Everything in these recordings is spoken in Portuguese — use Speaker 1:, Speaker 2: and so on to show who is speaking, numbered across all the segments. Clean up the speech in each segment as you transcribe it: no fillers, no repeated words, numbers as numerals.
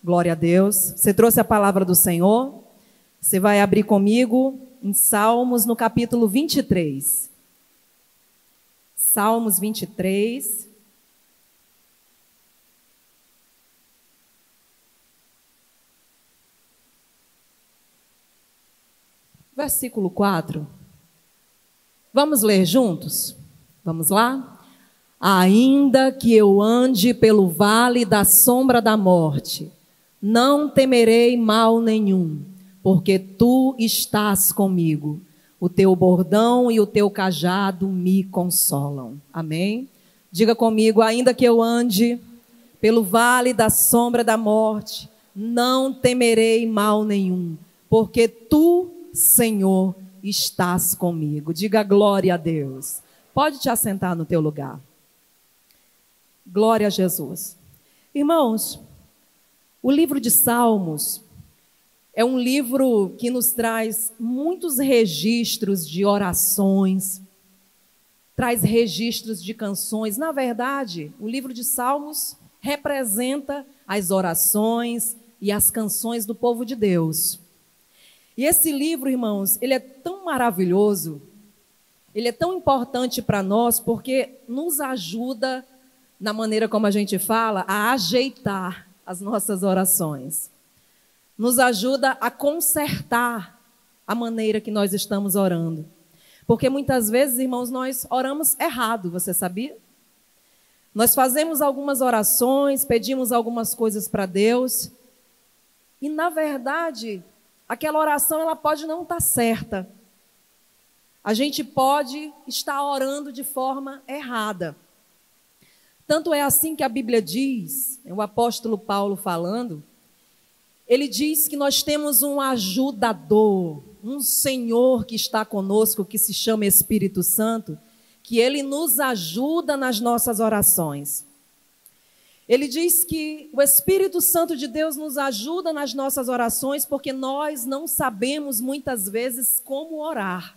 Speaker 1: Glória a Deus. Você trouxe a palavra do Senhor? Você vai abrir comigo em Salmos, no capítulo 23. Salmos 23. Versículo 4. Vamos ler juntos? Vamos lá? Ainda que eu ande pelo vale da sombra da morte, não temerei mal nenhum, porque tu estás comigo. O teu bordão e o teu cajado me consolam. Amém? Diga comigo, ainda que eu ande pelo vale da sombra da morte, não temerei mal nenhum, porque tu, Senhor, estás comigo. Diga glória a Deus. Pode te assentar no teu lugar. Glória a Jesus. Irmãos, o livro de Salmos é um livro que nos traz muitos registros de orações, traz registros de canções. Na verdade, o livro de Salmos representa as orações e as canções do povo de Deus. E esse livro, irmãos, ele é tão maravilhoso, ele é tão importante para nós, porque nos ajuda, na maneira como a gente fala, a ajeitar as nossas orações. Nos ajuda a consertar a maneira que nós estamos orando. Porque muitas vezes, irmãos, nós oramos errado, você sabia? Nós fazemos algumas orações, pedimos algumas coisas para Deus, e na verdade, aquela oração ela pode não estar certa. A gente pode estar orando de forma errada. Tanto é assim que a Bíblia diz, o apóstolo Paulo falando, ele diz que nós temos um ajudador, um Senhor que está conosco, que se chama Espírito Santo, que ele nos ajuda nas nossas orações. Ele diz que o Espírito Santo de Deus nos ajuda nas nossas orações porque nós não sabemos muitas vezes como orar.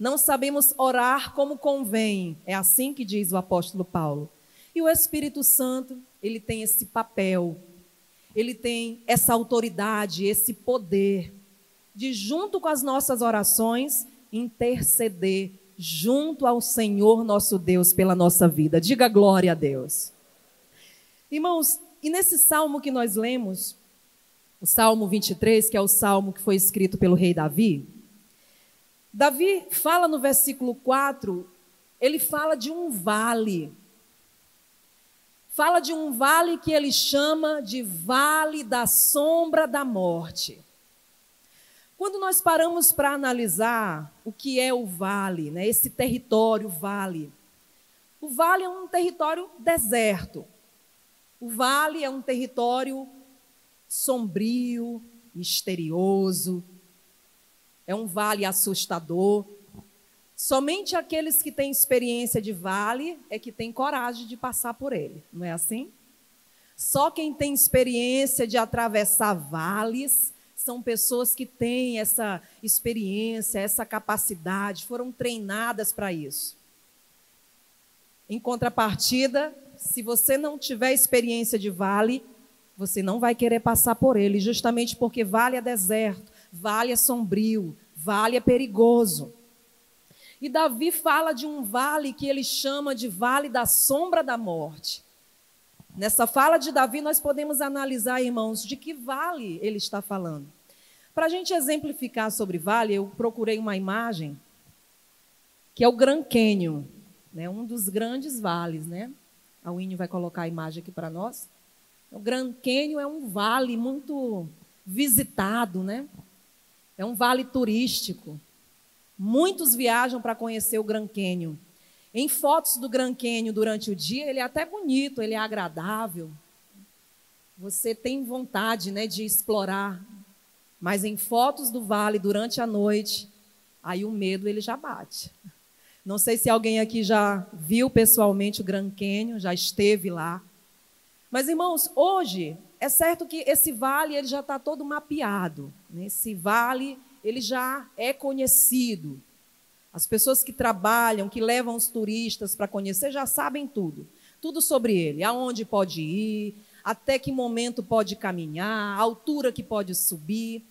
Speaker 1: Não sabemos orar como convém. É assim que diz o apóstolo Paulo. E o Espírito Santo, ele tem esse papel, ele tem essa autoridade, esse poder de, junto com as nossas orações, interceder junto ao Senhor nosso Deus pela nossa vida. Diga glória a Deus. Irmãos, e nesse salmo que nós lemos, o Salmo 23, que é o salmo que foi escrito pelo rei Davi, Davi fala no versículo 4, ele fala de um vale. Fala de um vale que ele chama de vale da sombra da morte. Quando nós paramos para analisar o que é o vale, né, esse território, o vale é um território deserto. O vale é um território sombrio, misterioso, é um vale assustador. Somente aqueles que têm experiência de vale é que têm coragem de passar por ele, não é assim? Só quem tem experiência de atravessar vales são pessoas que têm essa experiência, essa capacidade, foram treinadas para isso. Em contrapartida, se você não tiver experiência de vale, você não vai querer passar por ele, justamente porque vale é deserto, vale é sombrio, vale é perigoso. E Davi fala de um vale que ele chama de vale da sombra da morte. Nessa fala de Davi, nós podemos analisar, irmãos, de que vale ele está falando. Para a gente exemplificar sobre vale, eu procurei uma imagem, que é o Grand Canyon, né, um dos grandes vales, né? A Winnie vai colocar a imagem aqui para nós. O Grand Canyon é um vale muito visitado, né? É um vale turístico. Muitos viajam para conhecer o Grand Canyon. Em fotos do Grand Canyon durante o dia, ele é até bonito, ele é agradável. Você tem vontade, né, de explorar. Mas em fotos do vale durante a noite, aí o medo ele já bate. Não sei se alguém aqui já viu pessoalmente o Grand Canyon, já esteve lá. Mas, irmãos, hoje é certo que esse vale ele já está todo mapeado, né? Esse vale ele já é conhecido. As pessoas que trabalham, que levam os turistas para conhecer, já sabem tudo. Tudo sobre ele, aonde pode ir, até que momento pode caminhar, a altura que pode subir.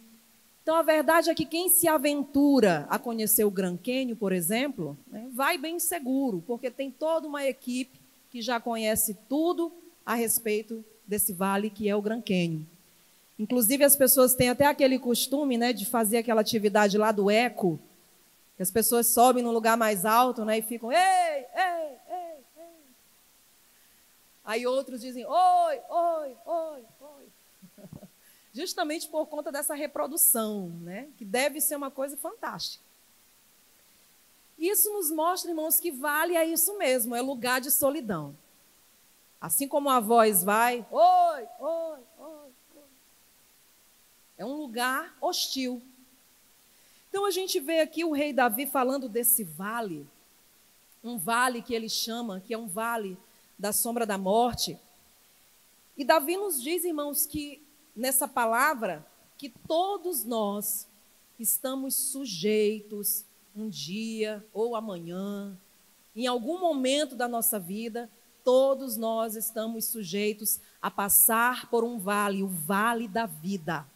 Speaker 1: Então, a verdade é que quem se aventura a conhecer o Grand Canyon, por exemplo, né, vai bem seguro, porque tem toda uma equipe que já conhece tudo a respeito desse vale que é o Grand Canyon. Inclusive, as pessoas têm até aquele costume, né, de fazer aquela atividade lá do eco, que as pessoas sobem num lugar mais alto, né, e ficam, ei, ei, ei, ei. Aí outros dizem, oi, oi, oi, oi. Justamente por conta dessa reprodução, né, que deve ser uma coisa fantástica. Isso nos mostra, irmãos, que vale é isso mesmo, é lugar de solidão. Assim como a voz vai, oi, oi, oi. É um lugar hostil. Então a gente vê aqui o rei Davi falando desse vale, um vale que ele chama, que é um vale da sombra da morte. E Davi nos diz, irmãos, que nessa palavra, que todos nós estamos sujeitos um dia ou amanhã, em algum momento da nossa vida, todos nós estamos sujeitos a passar por um vale, o vale da vida.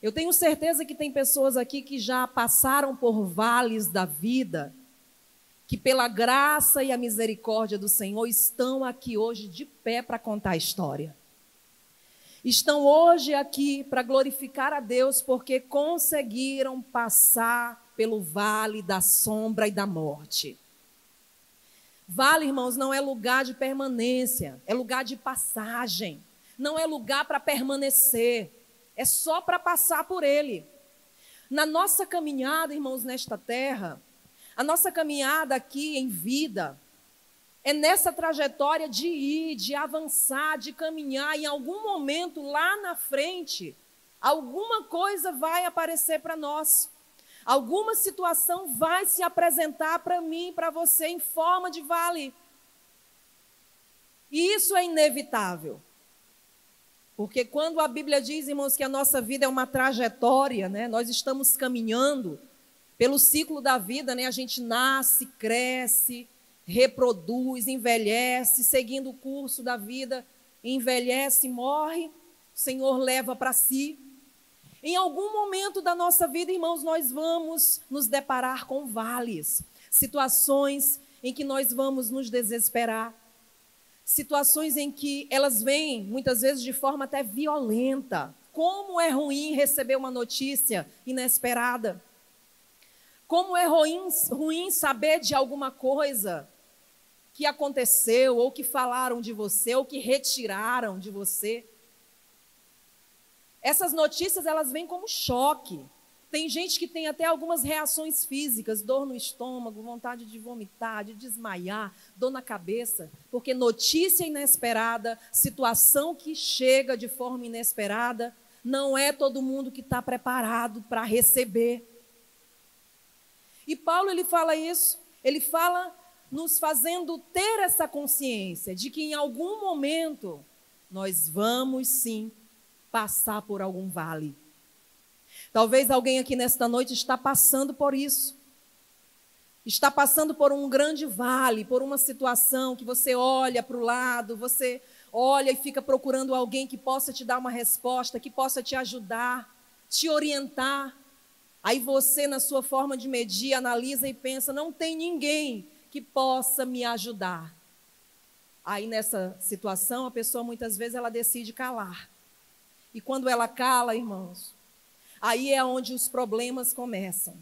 Speaker 1: Eu tenho certeza que tem pessoas aqui que já passaram por vales da vida, que pela graça e a misericórdia do Senhor estão aqui hoje de pé para contar a história. Estão hoje aqui para glorificar a Deus porque conseguiram passar pelo vale da sombra e da morte. Vale, irmãos, não é lugar de permanência, é lugar de passagem. Não é lugar para permanecer. É só para passar por ele. Na nossa caminhada, irmãos, nesta terra, a nossa caminhada aqui em vida, é nessa trajetória de ir, de avançar, de caminhar. Em algum momento, lá na frente, alguma coisa vai aparecer para nós. Alguma situação vai se apresentar para mim, para você, em forma de vale. E isso é inevitável. Porque quando a Bíblia diz, irmãos, que a nossa vida é uma trajetória, né? Nós estamos caminhando pelo ciclo da vida, né? A gente nasce, cresce, reproduz, envelhece, seguindo o curso da vida, envelhece, morre, o Senhor leva para si. Em algum momento da nossa vida, irmãos, nós vamos nos deparar com vales, situações em que nós vamos nos desesperar, situações em que elas vêm, muitas vezes, de forma até violenta. Como é ruim receber uma notícia inesperada. Como é ruim saber de alguma coisa que aconteceu, ou que falaram de você, ou que retiraram de você. Essas notícias, elas vêm como choque. Tem gente que tem até algumas reações físicas, dor no estômago, vontade de vomitar, de desmaiar, dor na cabeça, porque notícia inesperada, situação que chega de forma inesperada, não é todo mundo que está preparado para receber. E Paulo, ele fala isso, ele fala nos fazendo ter essa consciência de que em algum momento nós vamos sim passar por algum vale. Talvez alguém aqui nesta noite está passando por isso. Está passando por um grande vale, por uma situação que você olha para o lado, você olha e fica procurando alguém que possa te dar uma resposta, que possa te ajudar, te orientar. Aí você, na sua forma de medir, analisa e pensa, não tem ninguém que possa me ajudar. Aí nessa situação, a pessoa muitas vezes ela decide calar. E quando ela cala, irmãos, aí é onde os problemas começam.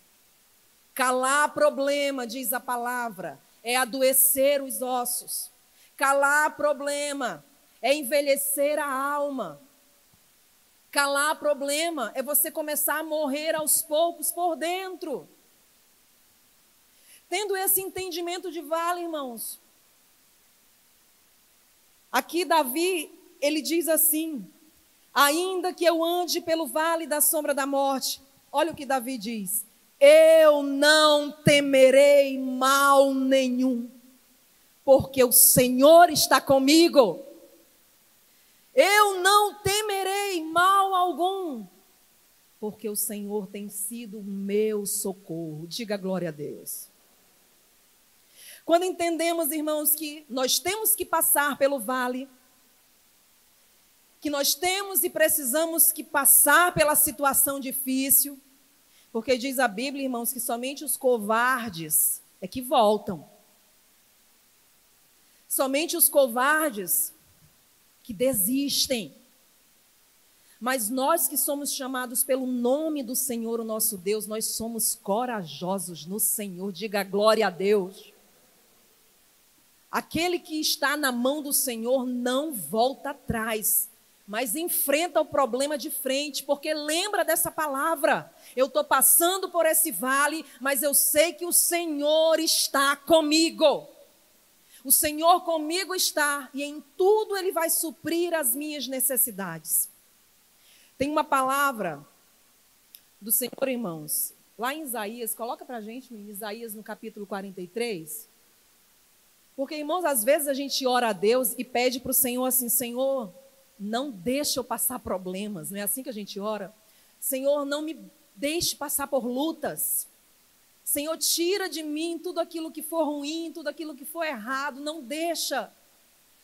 Speaker 1: Calar problema, diz a palavra, é adoecer os ossos. Calar problema é envelhecer a alma. Calar problema é você começar a morrer aos poucos por dentro. Tendo esse entendimento de vale, irmãos. Aqui Davi, ele diz assim, ainda que eu ande pelo vale da sombra da morte, olha o que Davi diz, eu não temerei mal nenhum, porque o Senhor está comigo. Eu não temerei mal algum, porque o Senhor tem sido o meu socorro. Diga glória a Deus. Quando entendemos, irmãos, que nós temos que passar pelo vale, que nós temos e precisamos que passar pela situação difícil, porque diz a Bíblia, irmãos, que somente os covardes é que voltam. Somente os covardes que desistem. Mas nós que somos chamados pelo nome do Senhor, o nosso Deus, nós somos corajosos no Senhor. Diga glória a Deus. Aquele que está na mão do Senhor não volta atrás, mas enfrenta o problema de frente, porque lembra dessa palavra. Eu estou passando por esse vale, mas eu sei que o Senhor está comigo. O Senhor comigo está, e em tudo Ele vai suprir as minhas necessidades. Tem uma palavra do Senhor, irmãos, lá em Isaías, coloca para a gente, em Isaías no capítulo 43. Porque, irmãos, às vezes a gente ora a Deus e pede para o Senhor assim, Senhor, não deixe eu passar problemas, não é assim que a gente ora? Senhor, não me deixe passar por lutas. Senhor, tira de mim tudo aquilo que for ruim, tudo aquilo que for errado, não deixa.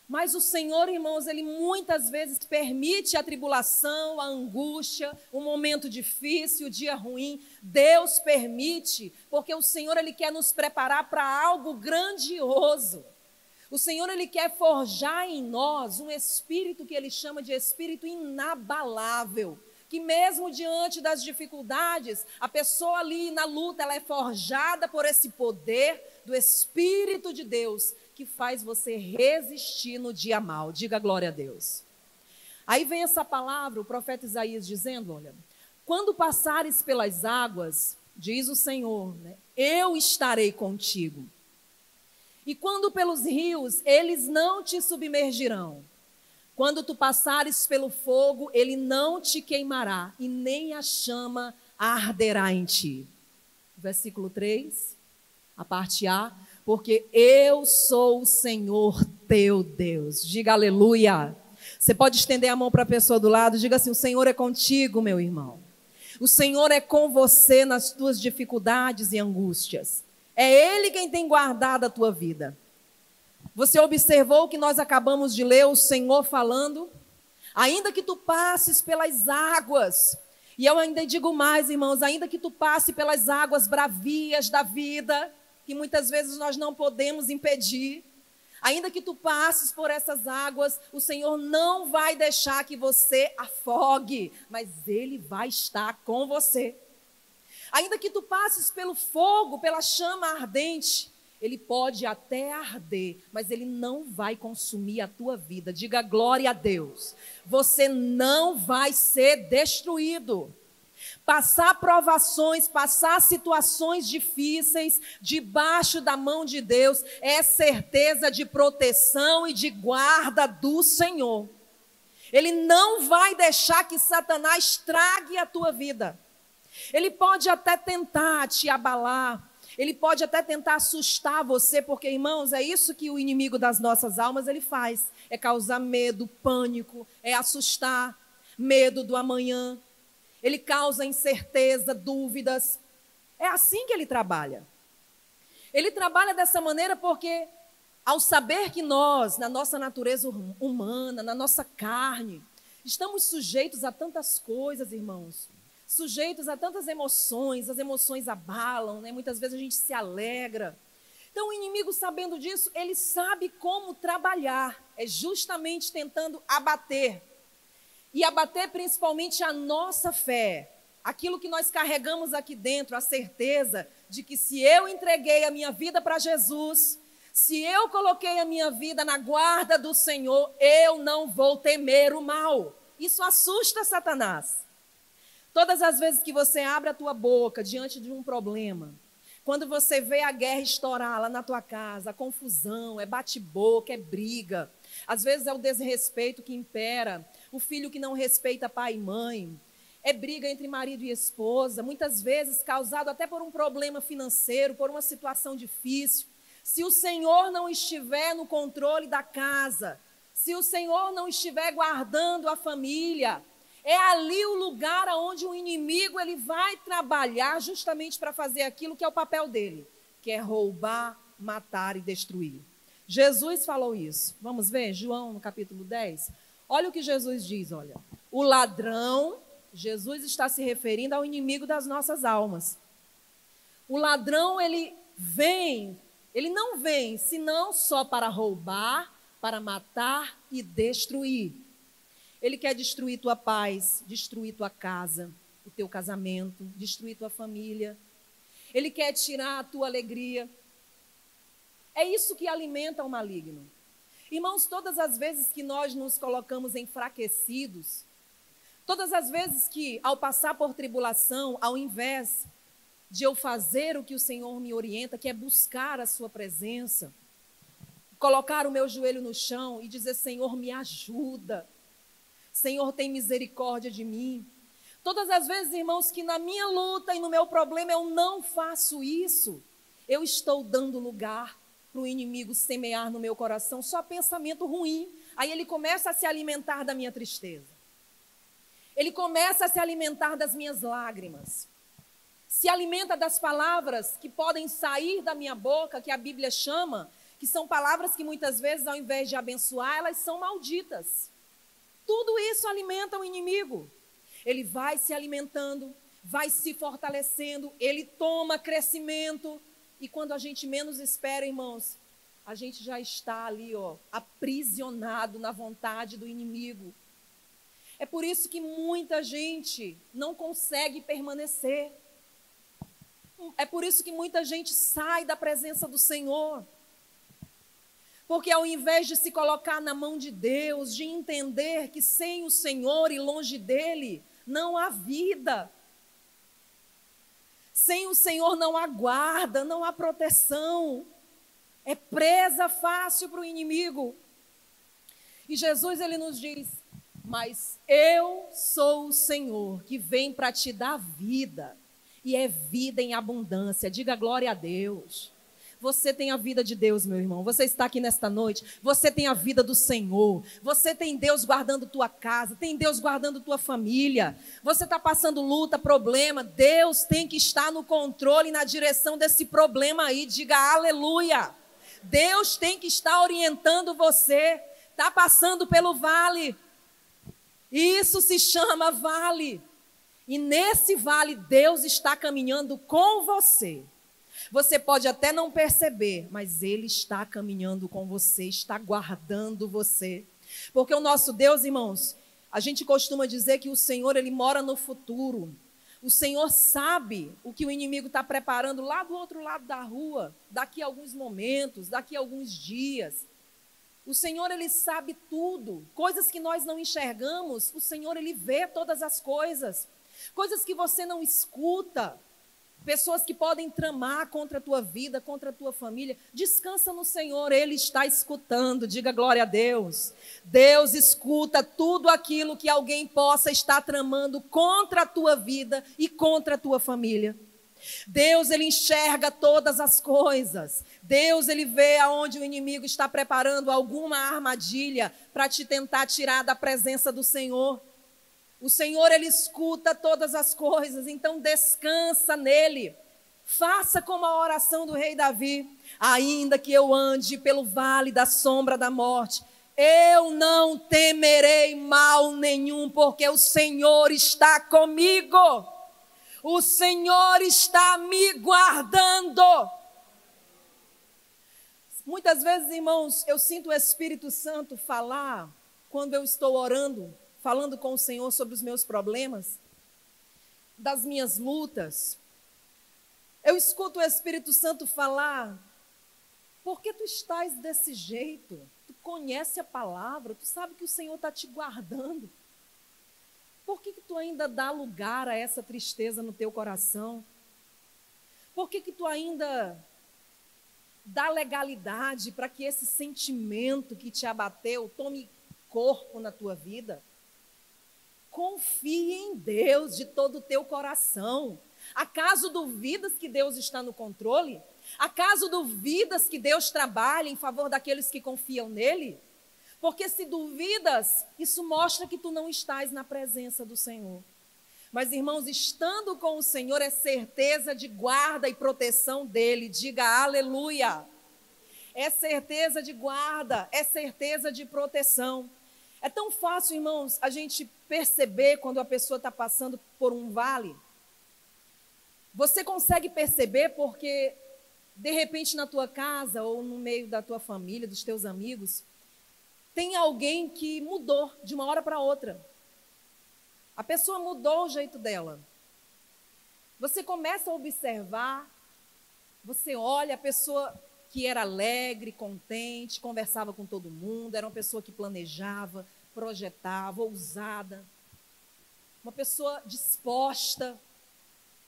Speaker 1: Mas o Senhor, irmãos, Ele muitas vezes permite a tribulação, a angústia, o momento difícil, o dia ruim. Deus permite, porque o Senhor, Ele quer nos preparar para algo grandioso. O Senhor, Ele quer forjar em nós um espírito que Ele chama de espírito inabalável. Que mesmo diante das dificuldades, a pessoa ali na luta, ela é forjada por esse poder do Espírito de Deus, que faz você resistir no dia mal. Diga glória a Deus. Aí vem essa palavra, o profeta Isaías dizendo, olha, quando passares pelas águas, diz o Senhor, né, eu estarei contigo. E quando pelos rios, eles não te submergirão. Quando tu passares pelo fogo, ele não te queimará, e nem a chama arderá em ti. Versículo 3, a parte A, porque eu sou o Senhor teu Deus. Diga aleluia. Você pode estender a mão para a pessoa do lado, diga assim, o Senhor é contigo, meu irmão. O Senhor é com você nas tuas dificuldades e angústias. É Ele quem tem guardado a tua vida. Você observou o que nós acabamos de ler, o Senhor falando? Ainda que tu passes pelas águas, e eu ainda digo mais, irmãos, ainda que tu passe pelas águas bravias da vida, que muitas vezes nós não podemos impedir, ainda que tu passes por essas águas, o Senhor não vai deixar que você afogue, mas Ele vai estar com você. Ainda que tu passes pelo fogo, pela chama ardente, ele pode até arder, mas ele não vai consumir a tua vida. Diga glória a Deus. Você não vai ser destruído. Passar provações, passar situações difíceis debaixo da mão de Deus é certeza de proteção e de guarda do Senhor. Ele não vai deixar que Satanás trague a tua vida. Ele pode até tentar te abalar. Ele pode até tentar assustar você, porque, irmãos, é isso que o inimigo das nossas almas ele faz. É causar medo, pânico, é assustar, medo do amanhã. Ele causa incerteza, dúvidas. É assim que ele trabalha. Ele trabalha dessa maneira porque, ao saber que nós, na nossa natureza humana, na nossa carne, estamos sujeitos a tantas coisas, irmãos. Sujeitos a tantas emoções, as emoções abalam, né? Muitas vezes a gente se alegra. Então o inimigo, sabendo disso, ele sabe como trabalhar, é justamente tentando abater. E abater principalmente a nossa fé, aquilo que nós carregamos aqui dentro, a certeza de que se eu entreguei a minha vida para Jesus, se eu coloquei a minha vida na guarda do Senhor, eu não vou temer o mal. Isso assusta Satanás. Todas as vezes que você abre a tua boca diante de um problema, quando você vê a guerra estourar lá na tua casa, a confusão, é bate-boca, é briga, às vezes é o desrespeito que impera, o filho que não respeita pai e mãe, é briga entre marido e esposa, muitas vezes causado até por um problema financeiro, por uma situação difícil. Se o Senhor não estiver no controle da casa, se o Senhor não estiver guardando a família, é ali o lugar onde o inimigo ele vai trabalhar justamente para fazer aquilo que é o papel dele, que é roubar, matar e destruir. Jesus falou isso. Vamos ver? João no capítulo 10. Olha o que Jesus diz, olha. O ladrão, Jesus está se referindo ao inimigo das nossas almas. O ladrão, ele não vem senão só para roubar, para matar e destruir. Ele quer destruir tua paz, destruir tua casa, o teu casamento, destruir tua família. Ele quer tirar a tua alegria. É isso que alimenta o maligno. Irmãos, todas as vezes que nós nos colocamos enfraquecidos, todas as vezes que, ao passar por tribulação, ao invés de eu fazer o que o Senhor me orienta, que é buscar a sua presença, colocar o meu joelho no chão e dizer: Senhor, me ajuda. Senhor, tem misericórdia de mim. Todas as vezes, irmãos, que na minha luta e no meu problema eu não faço isso, eu estou dando lugar para o inimigo semear no meu coração só pensamento ruim. Aí ele começa a se alimentar da minha tristeza. Ele começa a se alimentar das minhas lágrimas. Se alimenta das palavras que podem sair da minha boca, que a Bíblia chama, que são palavras que muitas vezes, ao invés de abençoar, elas são malditas. Tudo isso alimenta o inimigo. Ele vai se alimentando, vai se fortalecendo, ele toma crescimento. E quando a gente menos espera, irmãos, a gente já está ali, aprisionado na vontade do inimigo. É por isso que muita gente não consegue permanecer. É por isso que muita gente sai da presença do Senhor. Porque ao invés de se colocar na mão de Deus, de entender que sem o Senhor e longe dele, não há vida. Sem o Senhor não há guarda, não há proteção. É presa fácil para o inimigo. E Jesus, ele nos diz: mas eu sou o Senhor que vem para te dar vida. E é vida em abundância. Diga glória a Deus. Você tem a vida de Deus, meu irmão. Você está aqui nesta noite, você tem a vida do Senhor. Você tem Deus guardando tua casa, tem Deus guardando tua família. Você está passando luta, problema. Deus tem que estar no controle e na direção desse problema aí. Diga aleluia. Deus tem que estar orientando você. Está passando pelo vale. Isso se chama vale. E nesse vale Deus está caminhando com você. Você pode até não perceber, mas Ele está caminhando com você, está guardando você. Porque o nosso Deus, irmãos, a gente costuma dizer que o Senhor, Ele mora no futuro. O Senhor sabe o que o inimigo está preparando lá do outro lado da rua, daqui a alguns momentos, daqui a alguns dias. O Senhor, Ele sabe tudo. Coisas que nós não enxergamos, o Senhor, Ele vê todas as coisas. Coisas que você não escuta. Pessoas que podem tramar contra a tua vida, contra a tua família. Descansa no Senhor, Ele está escutando. Diga glória a Deus. Deus escuta tudo aquilo que alguém possa estar tramando contra a tua vida e contra a tua família. Deus, Ele enxerga todas as coisas. Deus, Ele vê aonde o inimigo está preparando alguma armadilha para te tentar tirar da presença do Senhor. O Senhor, Ele escuta todas as coisas, então descansa nele. Faça como a oração do rei Davi: ainda que eu ande pelo vale da sombra da morte, eu não temerei mal nenhum, porque o Senhor está comigo. O Senhor está me guardando. Muitas vezes, irmãos, eu sinto o Espírito Santo falar quando eu estou orando, falando com o Senhor sobre os meus problemas, das minhas lutas. Eu escuto o Espírito Santo falar: por que tu estás desse jeito? Tu conhece a palavra, tu sabe que o Senhor está te guardando. Por que tu ainda dá lugar a essa tristeza no teu coração? Por que tu ainda dá legalidade para que esse sentimento que te abateu tome corpo na tua vida? Confie em Deus de todo o teu coração. Acaso duvidas que Deus está no controle? Acaso duvidas que Deus trabalha em favor daqueles que confiam nele? Porque se duvidas, isso mostra que tu não estás na presença do Senhor. Mas, irmãos, estando com o Senhor é certeza de guarda e proteção dele. Diga aleluia. É certeza de guarda, é certeza de proteção. É tão fácil, irmãos, a gente perceber quando a pessoa está passando por um vale. Você consegue perceber porque, de repente, na tua casa ou no meio da tua família, dos teus amigos, tem alguém que mudou de uma hora para outra. A pessoa mudou o jeito dela. Você começa a observar, você olha a pessoa que era alegre, contente, conversava com todo mundo, era uma pessoa que planejava, projetava, ousada, uma pessoa disposta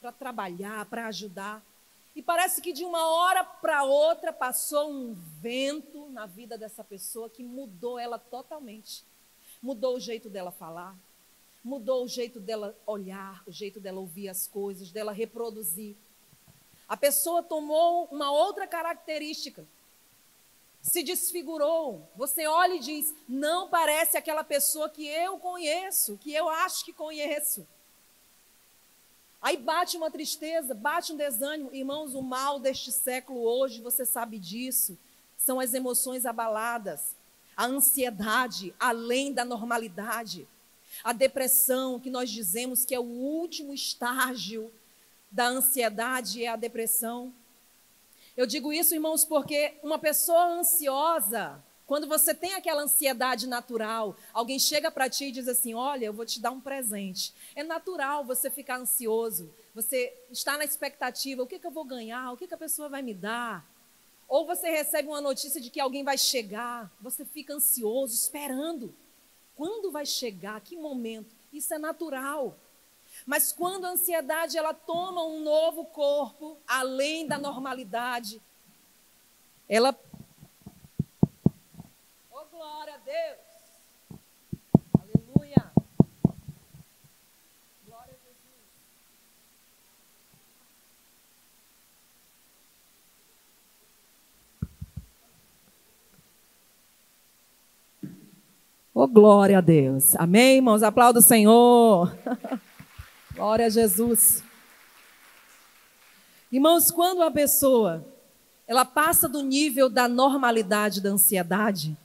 Speaker 1: para trabalhar, para ajudar. E parece que de uma hora para outra passou um vento na vida dessa pessoa que mudou ela totalmente. Mudou o jeito dela falar, mudou o jeito dela olhar, o jeito dela ouvir as coisas, dela reproduzir. A pessoa tomou uma outra característica, se desfigurou. Você olha e diz, não parece aquela pessoa que eu conheço, que eu acho que conheço. Aí bate uma tristeza, bate um desânimo. Irmãos, o mal deste século hoje, você sabe disso, são as emoções abaladas, a ansiedade além da normalidade, a depressão, que nós dizemos que é o último estágio da ansiedade, é a depressão. Eu digo isso, irmãos, porque uma pessoa ansiosa, quando você tem aquela ansiedade natural, alguém chega para ti e diz assim, olha, eu vou te dar um presente. É natural você ficar ansioso, você está na expectativa, o que eu vou ganhar, o que a pessoa vai me dar? Ou você recebe uma notícia de que alguém vai chegar, você fica ansioso, esperando. Quando vai chegar? Que momento? Isso é natural. Mas quando a ansiedade ela toma um novo corpo, além da normalidade, ela... Oh, glória a Deus! Aleluia! Glória a Jesus! Oh, glória a Deus! Amém, irmãos? Aplauda o Senhor! Glória a Jesus. Irmãos, quando a pessoa ela passa do nível da normalidade da ansiedade,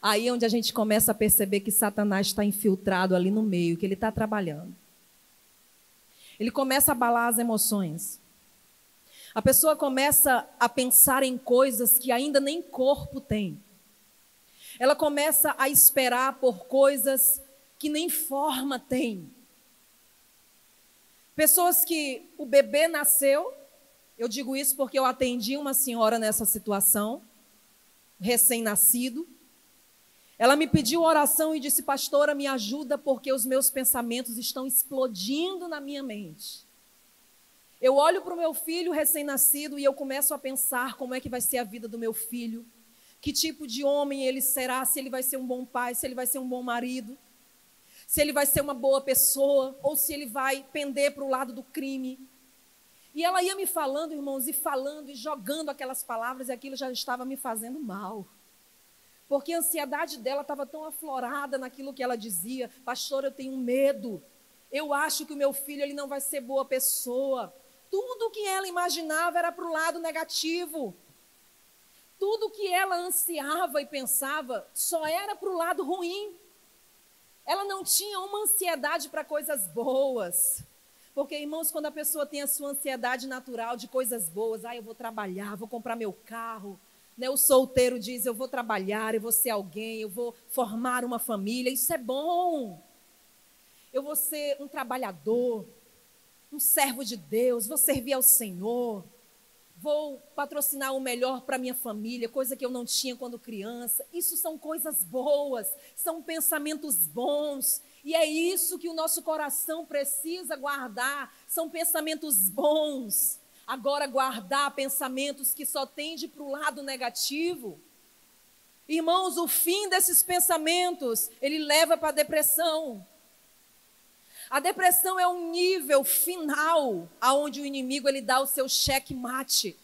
Speaker 1: aí é onde a gente começa a perceber que Satanás está infiltrado ali no meio, que ele está trabalhando. Ele começa a abalar as emoções. A pessoa começa a pensar em coisas que ainda nem corpo tem. Ela começa a esperar por coisas que nem forma tem. Pessoas que o bebê nasceu, eu digo isso porque eu atendi uma senhora nessa situação, recém-nascido. Ela me pediu oração e disse, pastora, me ajuda porque os meus pensamentos estão explodindo na minha mente. Eu olho para o meu filho recém-nascido e eu começo a pensar como é que vai ser a vida do meu filho, que tipo de homem ele será, se ele vai ser um bom pai, se ele vai ser um bom marido, se ele vai ser uma boa pessoa ou se ele vai pender para o lado do crime. E ela ia me falando, irmãos, e falando e jogando aquelas palavras e aquilo já estava me fazendo mal. Porque a ansiedade dela estava tão aflorada naquilo que ela dizia. Pastor, eu tenho medo. Eu acho que o meu filho ele não vai ser boa pessoa. Tudo que ela imaginava era para o lado negativo. Tudo que ela ansiava e pensava só era para o lado ruim. Ela não tinha uma ansiedade para coisas boas. Porque, irmãos, quando a pessoa tem a sua ansiedade natural de coisas boas, eu vou trabalhar, vou comprar meu carro, né? O solteiro diz, eu vou trabalhar, eu vou ser alguém, eu vou formar uma família, isso é bom. Eu vou ser um trabalhador, um servo de Deus, vou servir ao Senhor, vou patrocinar o melhor para minha família, coisa que eu não tinha quando criança. Isso são coisas boas, são pensamentos bons. E é isso que o nosso coração precisa guardar, são pensamentos bons. Agora, guardar pensamentos que só tendem para o lado negativo. Irmãos, o fim desses pensamentos, ele leva para a depressão. A depressão é um nível final, onde o inimigo ele dá o seu checkmate.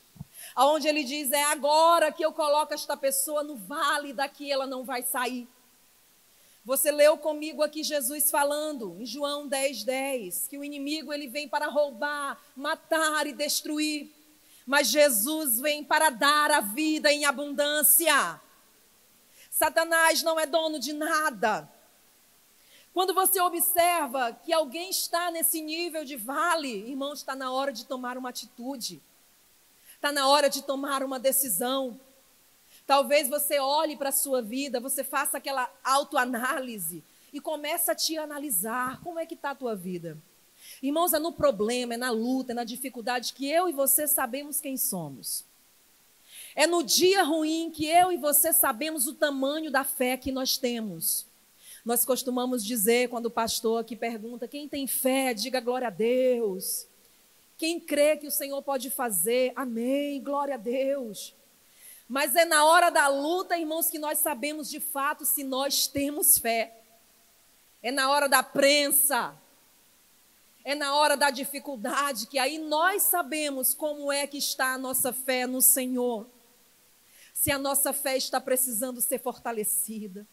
Speaker 1: Onde ele diz, é agora que eu coloco esta pessoa no vale, daqui ela não vai sair. Você leu comigo aqui Jesus falando, em João 10:10, que o inimigo ele vem para roubar, matar e destruir. Mas Jesus vem para dar a vida em abundância. Satanás não é dono de nada. Quando você observa que alguém está nesse nível de vale, irmãos, está na hora de tomar uma atitude. Está na hora de tomar uma decisão. Talvez você olhe para a sua vida, você faça aquela autoanálise e comece a te analisar. Como é que está a tua vida? Irmãos, é no problema, é na luta, é na dificuldade que eu e você sabemos quem somos. É no dia ruim que eu e você sabemos o tamanho da fé que nós temos. Nós costumamos dizer, quando o pastor aqui pergunta, quem tem fé, diga glória a Deus. Quem crê que o Senhor pode fazer, amém, glória a Deus. Mas é na hora da luta, irmãos, que nós sabemos de fato se nós temos fé. É na hora da prensa, é na hora da dificuldade, que aí nós sabemos como é que está a nossa fé no Senhor. Se a nossa fé está precisando ser fortalecida,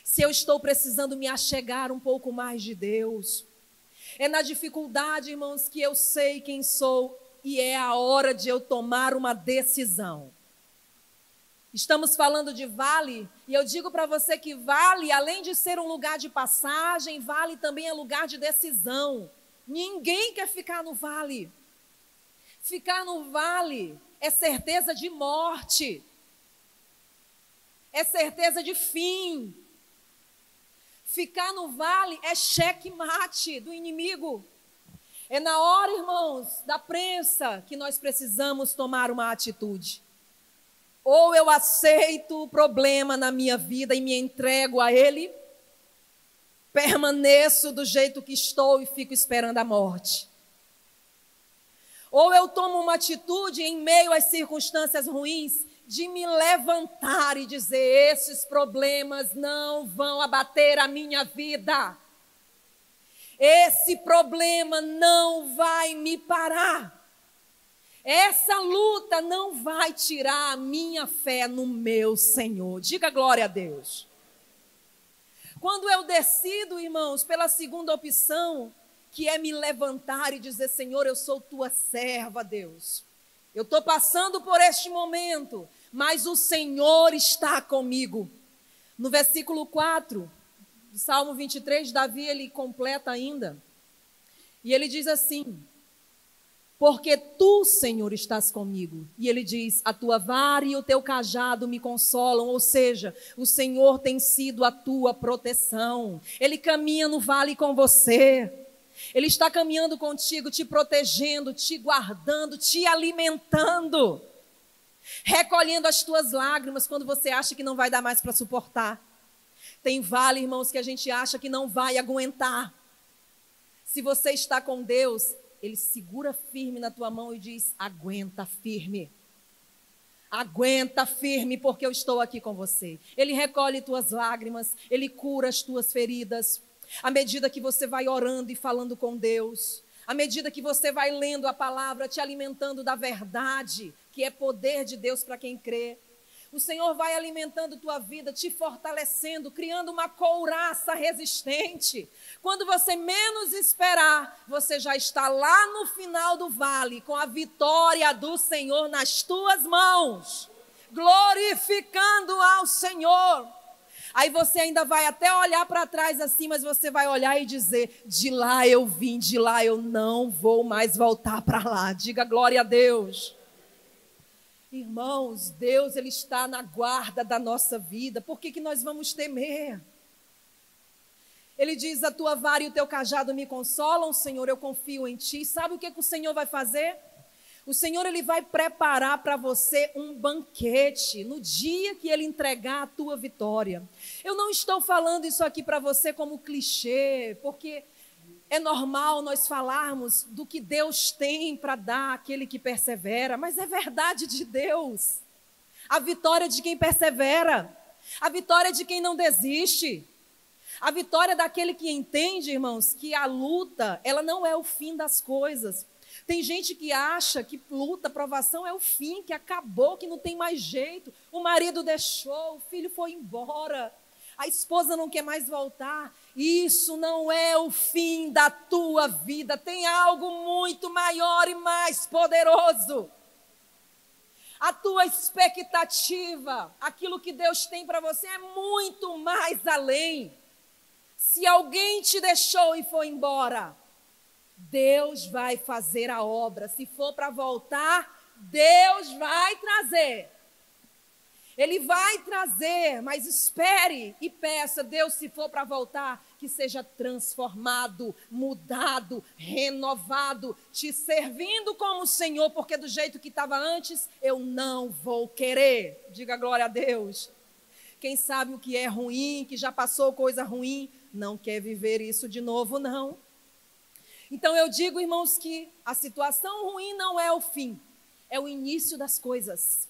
Speaker 1: se eu estou precisando me achegar um pouco mais de Deus. É na dificuldade, irmãos, que eu sei quem sou e é a hora de eu tomar uma decisão. Estamos falando de vale, e eu digo para você que vale, além de ser um lugar de passagem, vale também é lugar de decisão. Ninguém quer ficar no vale. Ficar no vale é certeza de morte, é certeza de fim. Ficar no vale é cheque-mate do inimigo. É na hora, irmãos, da prensa que nós precisamos tomar uma atitude. Ou eu aceito o problema na minha vida e me entrego a ele, permaneço do jeito que estou e fico esperando a morte. Ou eu tomo uma atitude em meio às circunstâncias ruins, de me levantar e dizer, esses problemas não vão abater a minha vida. Esse problema não vai me parar. Essa luta não vai tirar a minha fé no meu Senhor. Diga glória a Deus. Quando eu decido, irmãos, pela segunda opção, que é me levantar e dizer, Senhor, eu sou tua serva, Deus. Eu estou passando por este momento, mas o Senhor está comigo. No versículo 4, do Salmo 23, Davi, ele completa ainda. E ele diz assim, porque tu, Senhor, estás comigo. E ele diz, a tua vara e o teu cajado me consolam. Ou seja, o Senhor tem sido a tua proteção. Ele caminha no vale com você. Ele está caminhando contigo, te protegendo, te guardando, te alimentando. Recolhendo as tuas lágrimas quando você acha que não vai dar mais para suportar. Tem vale, irmãos, que a gente acha que não vai aguentar. Se você está com Deus, Ele segura firme na tua mão e diz, aguenta firme. Aguenta firme, porque eu estou aqui com você. Ele recolhe tuas lágrimas, Ele cura as tuas feridas. À medida que você vai orando e falando com Deus, à medida que você vai lendo a palavra, te alimentando da verdade, que é poder de Deus para quem crê, o Senhor vai alimentando tua vida, te fortalecendo, criando uma couraça resistente. Quando você menos esperar, você já está lá no final do vale, com a vitória do Senhor nas tuas mãos, glorificando ao Senhor. Aí você ainda vai até olhar para trás assim, mas você vai olhar e dizer, de lá eu vim, de lá eu não vou mais voltar para lá. Diga glória a Deus. Irmãos, Deus, Ele está na guarda da nossa vida. Por que nós vamos temer? Ele diz, a tua vara e o teu cajado me consolam, Senhor, eu confio em Ti. Sabe o que o Senhor vai fazer? O Senhor, Ele vai preparar para você um banquete no dia que Ele entregar a tua vitória. Eu não estou falando isso aqui para você como clichê, porque é normal nós falarmos do que Deus tem para dar àquele que persevera, mas é verdade de Deus. A vitória de quem persevera, a vitória de quem não desiste, a vitória daquele que entende, irmãos, que a luta, ela não é o fim das coisas. Tem gente que acha que luta, provação é o fim, que acabou, que não tem mais jeito. O marido deixou, o filho foi embora, a esposa não quer mais voltar. Isso não é o fim da tua vida. Tem algo muito maior e mais poderoso. A tua expectativa, aquilo que Deus tem para você é muito mais além. Se alguém te deixou e foi embora, Deus vai fazer a obra. Se for para voltar, Deus vai trazer. Ele vai trazer, mas espere e peça, Deus, se for para voltar, que seja transformado, mudado, renovado, te servindo como Senhor, porque do jeito que estava antes, eu não vou querer. Diga glória a Deus. Quem sabe o que é ruim, que já passou coisa ruim, não quer viver isso de novo, não. Então eu digo, irmãos, que a situação ruim não é o fim, é o início das coisas.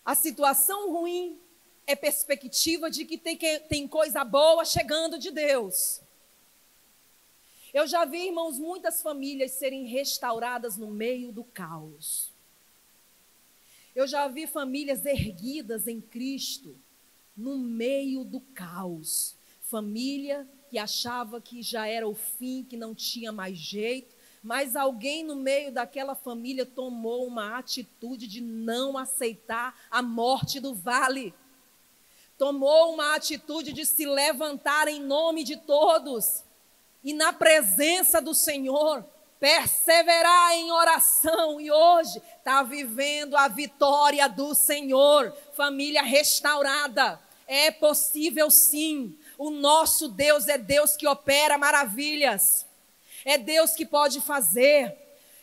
Speaker 1: A situação ruim é perspectiva de que tem coisa boa chegando de Deus. Eu já vi, irmãos, muitas famílias serem restauradas no meio do caos. Eu já vi famílias erguidas em Cristo no meio do caos. Família que achava que já era o fim, que não tinha mais jeito. Mas alguém no meio daquela família tomou uma atitude de não aceitar a morte do vale. Tomou uma atitude de se levantar em nome de todos. E na presença do Senhor, perseverar em oração. E hoje está vivendo a vitória do Senhor. Família restaurada. É possível sim. O nosso Deus é Deus que opera maravilhas. É Deus que pode fazer.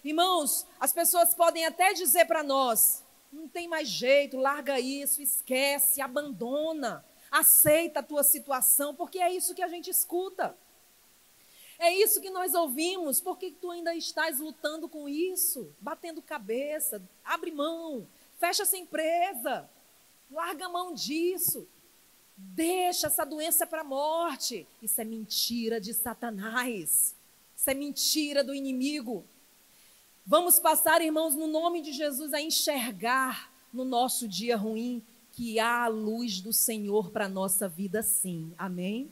Speaker 1: Irmãos, as pessoas podem até dizer para nós, não tem mais jeito, larga isso, esquece, abandona, aceita a tua situação, porque é isso que a gente escuta. É isso que nós ouvimos. Por que tu ainda estás lutando com isso? Batendo cabeça, abre mão, fecha essa empresa, larga a mão disso. Deixa essa doença para a morte. Isso é mentira de Satanás. Isso é mentira do inimigo. Vamos passar, irmãos, no nome de Jesus, a enxergar no nosso dia ruim que há a luz do Senhor para a nossa vida, sim. Amém?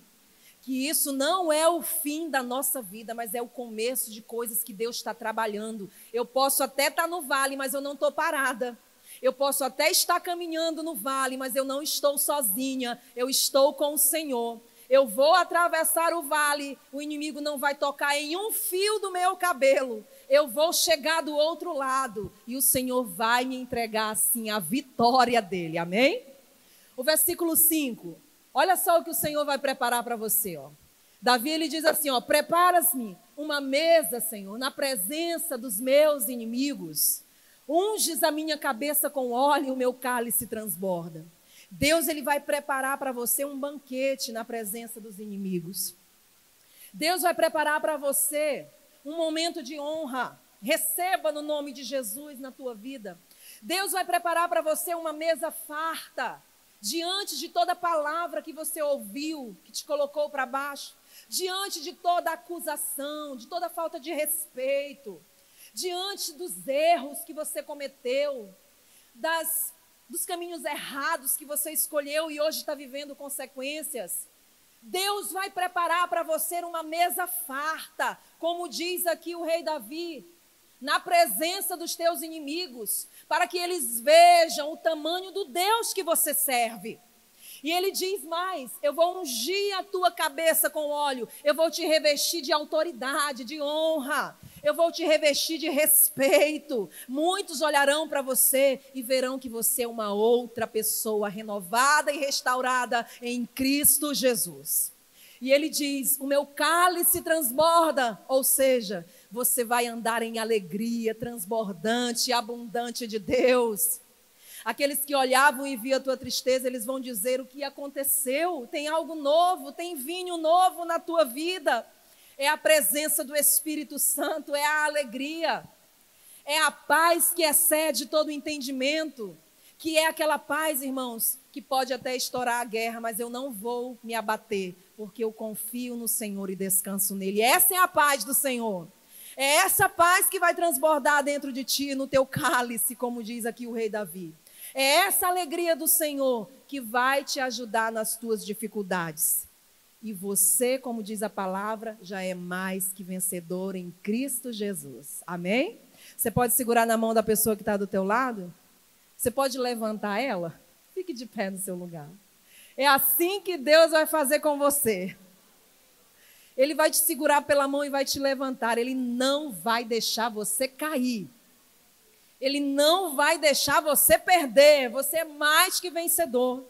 Speaker 1: Que isso não é o fim da nossa vida, mas é o começo de coisas que Deus está trabalhando. Eu posso até estar no vale, mas eu não estou parada. Eu posso até estar caminhando no vale, mas eu não estou sozinha. Eu estou com o Senhor. Eu vou atravessar o vale, o inimigo não vai tocar em um fio do meu cabelo. Eu vou chegar do outro lado e o Senhor vai me entregar assim a vitória dele. Amém? O versículo 5. Olha só o que o Senhor vai preparar para você, ó. Davi, ele diz assim, ó: preparas-me uma mesa, Senhor, na presença dos meus inimigos. Unges a minha cabeça com óleo e o meu cálice transborda. Deus, ele vai preparar para você um banquete na presença dos inimigos. Deus vai preparar para você um momento de honra. Receba no nome de Jesus na tua vida. Deus vai preparar para você uma mesa farta, diante de toda palavra que você ouviu, que te colocou para baixo, diante de toda acusação, de toda falta de respeito, diante dos erros que você cometeu, dos caminhos errados que você escolheu e hoje está vivendo consequências. Deus vai preparar para você uma mesa farta, como diz aqui o rei Davi, na presença dos teus inimigos, para que eles vejam o tamanho do Deus que você serve. E ele diz mais: eu vou ungir a tua cabeça com óleo, eu vou te revestir de autoridade, de honra, eu vou te revestir de respeito. Muitos olharão para você e verão que você é uma outra pessoa renovada e restaurada em Cristo Jesus. E ele diz: o meu cálice transborda, ou seja, você vai andar em alegria transbordante e abundante de Deus. Aqueles que olhavam e viam a tua tristeza, eles vão dizer: o que aconteceu? Tem algo novo, tem vinho novo na tua vida. É a presença do Espírito Santo, é a alegria, é a paz que excede todo o entendimento, que é aquela paz, irmãos, que pode até estourar a guerra, mas eu não vou me abater, porque eu confio no Senhor e descanso nele. Essa é a paz do Senhor. É essa paz que vai transbordar dentro de ti, no teu cálice, como diz aqui o rei Davi. É essa alegria do Senhor que vai te ajudar nas tuas dificuldades. E você, como diz a palavra, já é mais que vencedor em Cristo Jesus. Amém? Você pode segurar na mão da pessoa que está do teu lado? Você pode levantar ela? Fique de pé no seu lugar. É assim que Deus vai fazer com você. Ele vai te segurar pela mão e vai te levantar. Ele não vai deixar você cair. Ele não vai deixar você perder. Você é mais que vencedor.